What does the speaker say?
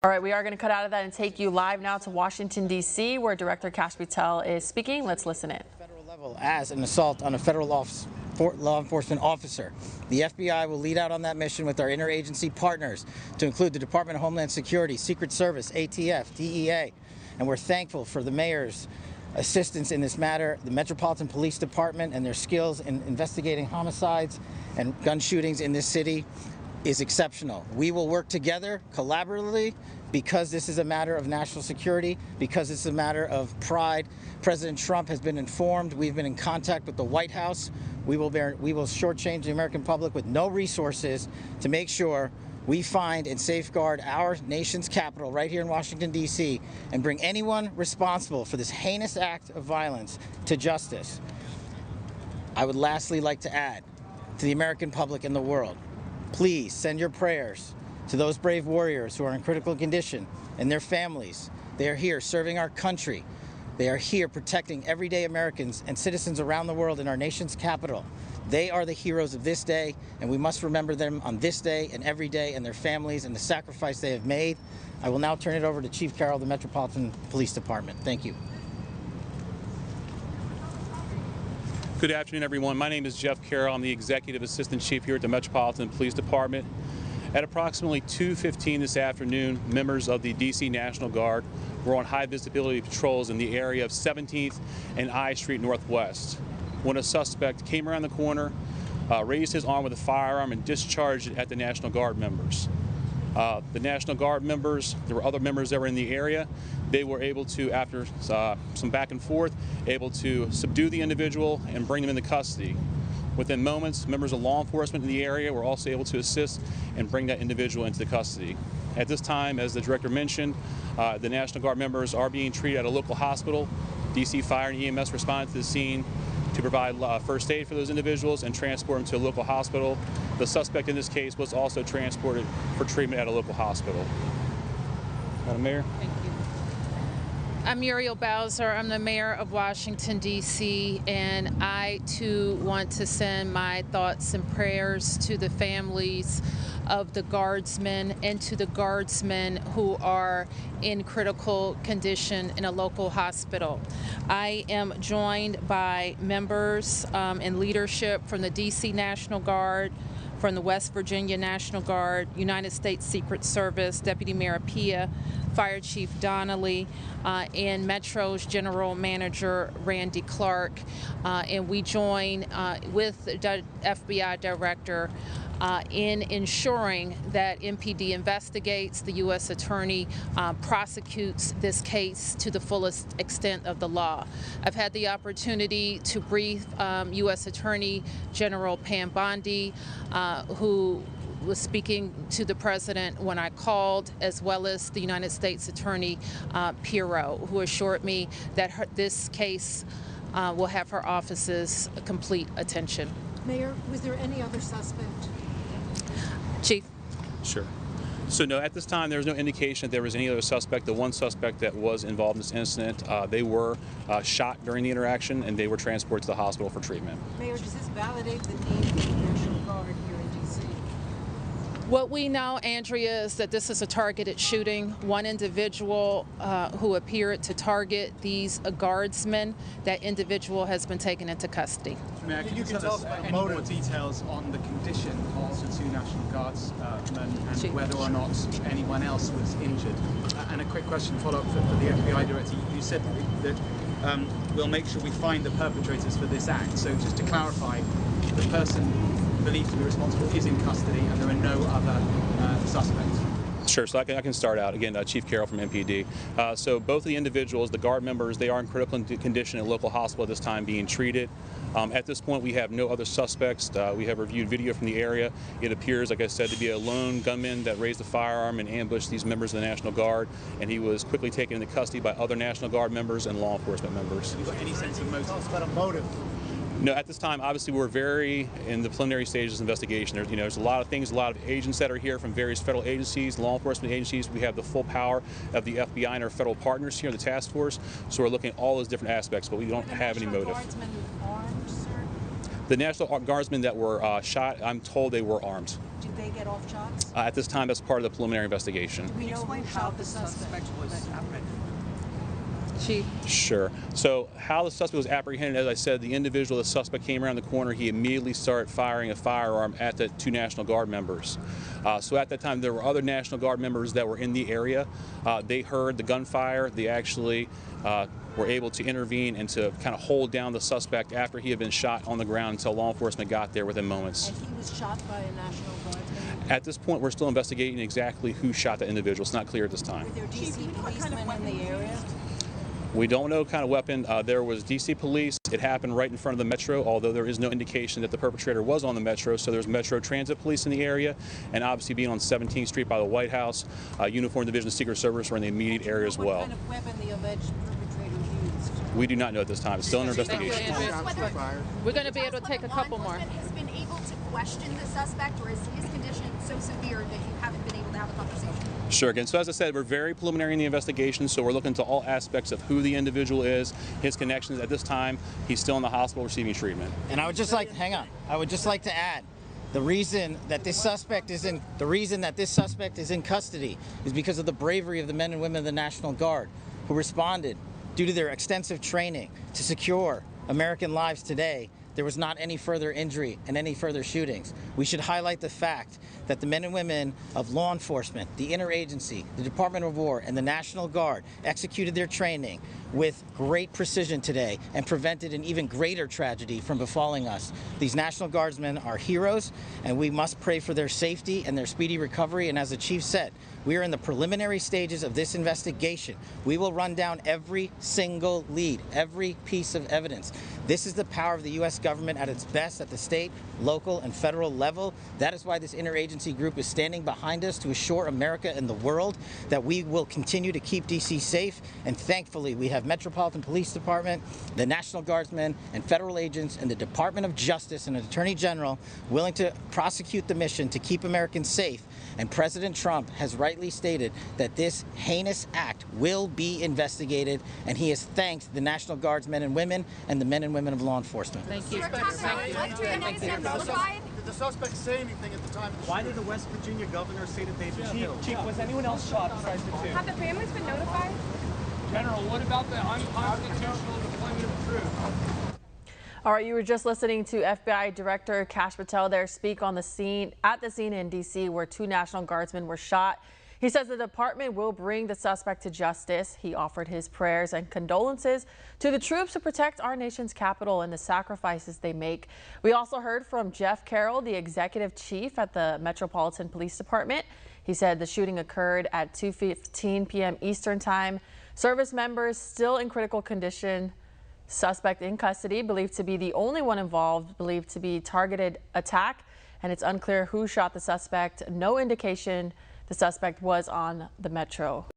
All right, we are going to cut out of that and take you live now to Washington, D.C., where Director Kash Patel is speaking. Let's listen in. Federal level as an assault on a federal law enforcement officer. The FBI will lead out on that mission with our interagency partners, to include the Department of Homeland Security, Secret Service, ATF, DEA, and we're thankful for the mayor's assistance in this matter, the Metropolitan Police Department and their skills in investigating homicides and gun shootings in this city is exceptional. We will work together collaboratively because this is a matter of national security, because it's a matter of pride. President Trump has been informed. We've been in contact with the White House. We will shortchange the American public with no resources to make sure we find and safeguard our nation's capital right here in Washington, D.C., and bring anyone responsible for this heinous act of violence to justice. I would lastly like to add to the American public and the world, please send your prayers to those brave warriors who are in critical condition and their families. They are here serving our country. They are here protecting everyday Americans and citizens around the world in our nation's capital. They are the heroes of this day, and we must remember them on this day and every day, and their families and the sacrifice they have made. I will now turn it over to Chief Carroll of the Metropolitan Police Department. Thank you. Good afternoon, everyone. My name is Jeff Carroll. I'm the Executive Assistant Chief here at the Metropolitan Police Department. At approximately 2:15 this afternoon, members of the D.C. National Guard were on high visibility patrols in the area of 17th and I Street Northwest when a suspect came around the corner, raised his arm with a firearm, and discharged it at the National Guard members. The National Guard members, there were other members that were in the area. They were able to, after some back and forth, able to subdue the individual and bring him into custody. Within moments, members of law enforcement in the area were also able to assist and bring that individual into custody. At this time, as the director mentioned, the National Guard members are being treated at a local hospital. DC Fire and EMS responded to the scene to provide first aid for those individuals and transport them to a local hospital. The suspect in this case was also transported for treatment at a local hospital. Madam Mayor. Thank you. I'm Muriel Bowser. I'm the mayor of Washington, D.C., and I too want to send my thoughts and prayers to the families of the guardsmen and to the guardsmen who are in critical condition in a local hospital. I am joined by members and leadership from the D.C. National Guard, from the West Virginia National Guard, United States Secret Service, Deputy Mayor Pia, Fire Chief Donnelly, and Metro's General Manager Randy Clark, and we join with the FBI Director in ensuring that MPD investigates, the U.S. Attorney prosecutes this case to the fullest extent of the law. I've had the opportunity to brief U.S. Attorney General Pam Bondi, who was speaking to the president when I called, as well as the United States Attorney Pirro, who assured me that this case will have her office's complete attention. Mayor, was there any other suspect? Chief. Sure. So no, at this time, there was no indication that there was any other suspect. The one suspect that was involved in this incident, they were shot during the interaction, and they were transported to the hospital for treatment. Mayor, does this validate the need for the National Guard here in D.C.? What we know, Andrea, is that this is a targeted shooting. One individual who appeared to target these guardsmen, that individual has been taken into custody. Mayor, can you tell us any more details on the condition of the two National Guardsmen and whether or not anyone else was injured? And a quick question follow-up for the FBI Director. You said that we'll make sure we find the perpetrators for this act. So just to clarify, the person believed to be responsible is in custody and there are no other suspects. Sure, so I can start out. Again, Chief Carroll from MPD. So both of the individuals, the Guard members, they are in critical condition in a local hospital at this time being treated. At this point, we have no other suspects. We have reviewed video from the area. It appears, like I said, to be a lone gunman that raised a firearm and ambushed these members of the National Guard, and he was quickly taken into custody by other National Guard members and law enforcement members. Have you got any sense of motive? Tell us about a motive. No, at this time, obviously, we're very in the preliminary stages of investigation. There's a lot of things, a lot of agents that are here from various federal agencies, law enforcement agencies. We have the full power of the FBI and our federal partners here in the task force. So we're looking at all those different aspects, but we don't have any motive. Armed, sir? The National Guardsmen that were shot, I'm told they were armed. Do they get off shots? At this time, that's part of the preliminary investigation. Do we know who shot the suspect was apprehended? Chief. Sure. So how the suspect was apprehended, as I said, the individual, the suspect came around the corner. He immediately started firing a firearm at the 2 National Guard members. So at that time, there were other National Guard members that were in the area. They heard the gunfire. They actually were able to intervene and to kind of hold down the suspect after he had been shot on the ground until law enforcement got there within moments. And he was shot by a National Guardsman? At this point, we're still investigating exactly who shot the individual. It's not clear at this time. Were there DC policemen in the area? We don't know what kind of weapon. There was DC police. It happened right in front of the Metro, although there is no indication that the perpetrator was on the Metro. So there's Metro Transit Police in the area, and obviously being on 17th Street by the White House, Uniform Division of Secret Service were in the immediate area as well. What kind of weapon the alleged perpetrator used? We do not know at this time. It's still under investigation. We're going to be able to take a couple more. Has been able to question the suspect, or is his condition so severe that you haven't been able to have a conversation? Sure. Again, so as I said, we're very preliminary in the investigation, so we're looking to all aspects of who the individual is, his connections. At this time, he's still in the hospital receiving treatment. And I would just like, hang on, I would just like to add, the reason that this suspect is in custody is because of the bravery of the men and women of the National Guard who responded due to their extensive training to secure American lives today. There was not any further injury and any further shootings. We should highlight the fact that the men and women of law enforcement, the interagency, the Department of War, and the National Guard executed their training with great precision today and prevented an even greater tragedy from befalling us. These National Guardsmen are heroes, and we must pray for their safety and their speedy recovery. And as the chief said, we are in the preliminary stages of this investigation. We will run down every single lead, every piece of evidence. This is the power of the U.S. government at its best at the state, local, and federal level. That is why this interagency group is standing behind us to assure America and the world that we will continue to keep D.C. safe. And thankfully, we have Metropolitan Police Department, the National Guardsmen, and federal agents, and the Department of Justice and an Attorney General willing to prosecute the mission to keep Americans safe. And President Trump has rightly stated that this heinous act will be investigated, and he has thanked the National Guardsmen and women and the men and women of law enforcement. Thank you. Did the suspect say anything at the time? Why did the West Virginia governor say that they've been killed? Chief, was anyone else shot besides the 2? Have the families been notified? General, what about the unconstitutional deployment of troops? All right, you were just listening to FBI Director Kash Patel there speak on the scene in D.C. where 2 National Guardsmen were shot. He says the department will bring the suspect to justice. He offered his prayers and condolences to the troops who protect our nation's capital and the sacrifices they make. We also heard from Jeff Carroll, the executive chief at the Metropolitan Police Department. He said the shooting occurred at 2:15 p.m. Eastern Time. Service members still in critical condition. Suspect in custody, believed to be the only one involved, believed to be targeted attack, and it's unclear who shot the suspect. No indication the suspect was on the Metro.